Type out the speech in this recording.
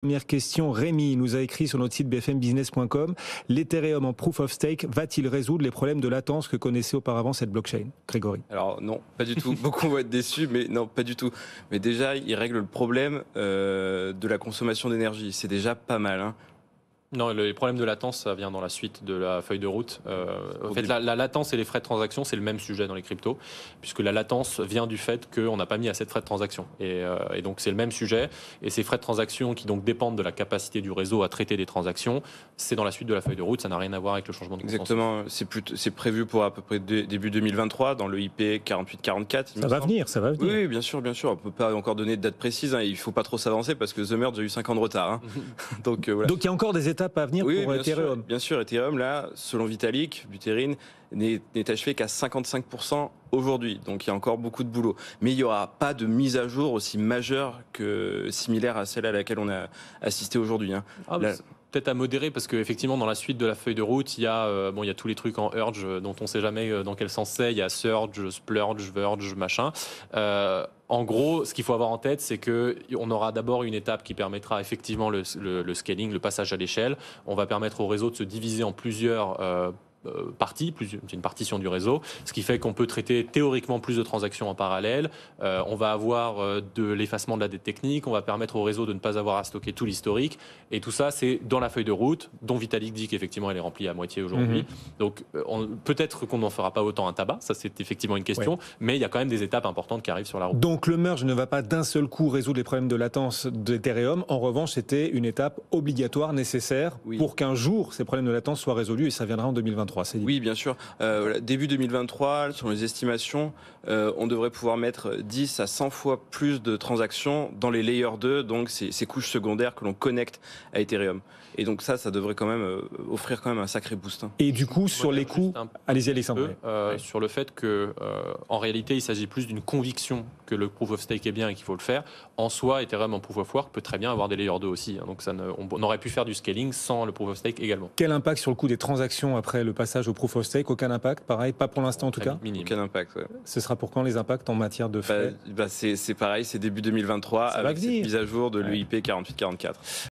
Première question, Rémi nous a écrit sur notre site bfmbusiness.com. L'Ethereum en Proof of Stake va-t-il résoudre les problèmes de latence que connaissait auparavant cette blockchain? Grégory. Alors non, pas du tout. Beaucoup vont être déçus, mais non, pas du tout. Mais déjà, il règle le problème de la consommation d'énergie. C'est déjà pas mal, hein. Non, les problèmes de latence, ça vient dans la suite de la feuille de route. En fait, la latence et les frais de transaction, c'est le même sujet dans les cryptos, puisque la latence vient du fait qu'on n'a pas mis assez de frais de transaction. Et donc, c'est le même sujet. Et ces frais de transaction qui donc dépendent de la capacité du réseau à traiter des transactions, c'est dans la suite de la feuille de route. Ça n'a rien à voir avec le changement de consensus. Exactement. C'est prévu pour à peu près début 2023 dans le IP 4844. Ça va venir, ça va venir. Oui, bien sûr, bien sûr. On peut pas encore donner de date précise, hein. Il faut pas trop s'avancer parce que The Merge a eu 5 ans de retard, hein. Donc, voilà. Donc il y a encore des étapes à venir pour Ethereum. Bien sûr, Ethereum, là, selon Vitalik Buterin, n'est achevé qu'à 55% aujourd'hui. Donc il y a encore beaucoup de boulot. Mais il n'y aura pas de mise à jour aussi majeure que similaire à celle à laquelle on a assisté aujourd'hui, hein. Peut-être à modérer, parce qu'effectivement, dans la suite de la feuille de route, il y a tous les trucs en urge dont on ne sait jamais dans quel sens c'est. Il y a surge, splurge, verge, machin. En gros, ce qu'il faut avoir en tête, c'est qu'on aura d'abord une étape qui permettra effectivement le scaling, le passage à l'échelle. On va permettre au réseau de se diviser en plusieurs parties, c'est une partition du réseau, ce qui fait qu'on peut traiter théoriquement plus de transactions en parallèle. On va avoir de l'effacement de la dette technique, on va permettre au réseau de ne pas avoir à stocker tout l'historique, et tout ça c'est dans la feuille de route, dont Vitalik dit qu'effectivement elle est remplie à moitié aujourd'hui. Donc peut-être qu'on n'en fera pas autant un tabac, ça c'est effectivement une question, mais il y a quand même des étapes importantes qui arrivent sur la route. Donc le merge ne va pas d'un seul coup résoudre les problèmes de latence d'Ethereum, en revanche c'était une étape obligatoire, nécessaire, pour qu'un jour ces problèmes de latence soient résolus, et ça viendra en 2023. Oui, bien sûr. Début 2023, sur les estimations, on devrait pouvoir mettre 10 à 100 fois plus de transactions dans les layers 2, donc ces couches secondaires que l'on connecte à Ethereum. Et donc ça devrait quand même offrir quand même un sacré boost, hein. Et du coup, sur les coûts, allez-y Alexandre. Sur le fait que, en réalité, il s'agit plus d'une conviction que le proof of stake est bien et qu'il faut le faire. En soi, Ethereum en proof of work peut très bien avoir des layers 2 aussi, hein. Donc on aurait pu faire du scaling sans le proof of stake également. Quel impact sur le coût des transactions après le passage au proof of stake? Aucun impact, pareil, pas pour l'instant en tout cas. Minime. Aucun impact. Ouais. Ce sera pour quand les impacts en matière de frais? C'est pareil, c'est début 2023 avec cette mise à jour de l'EIP 4844.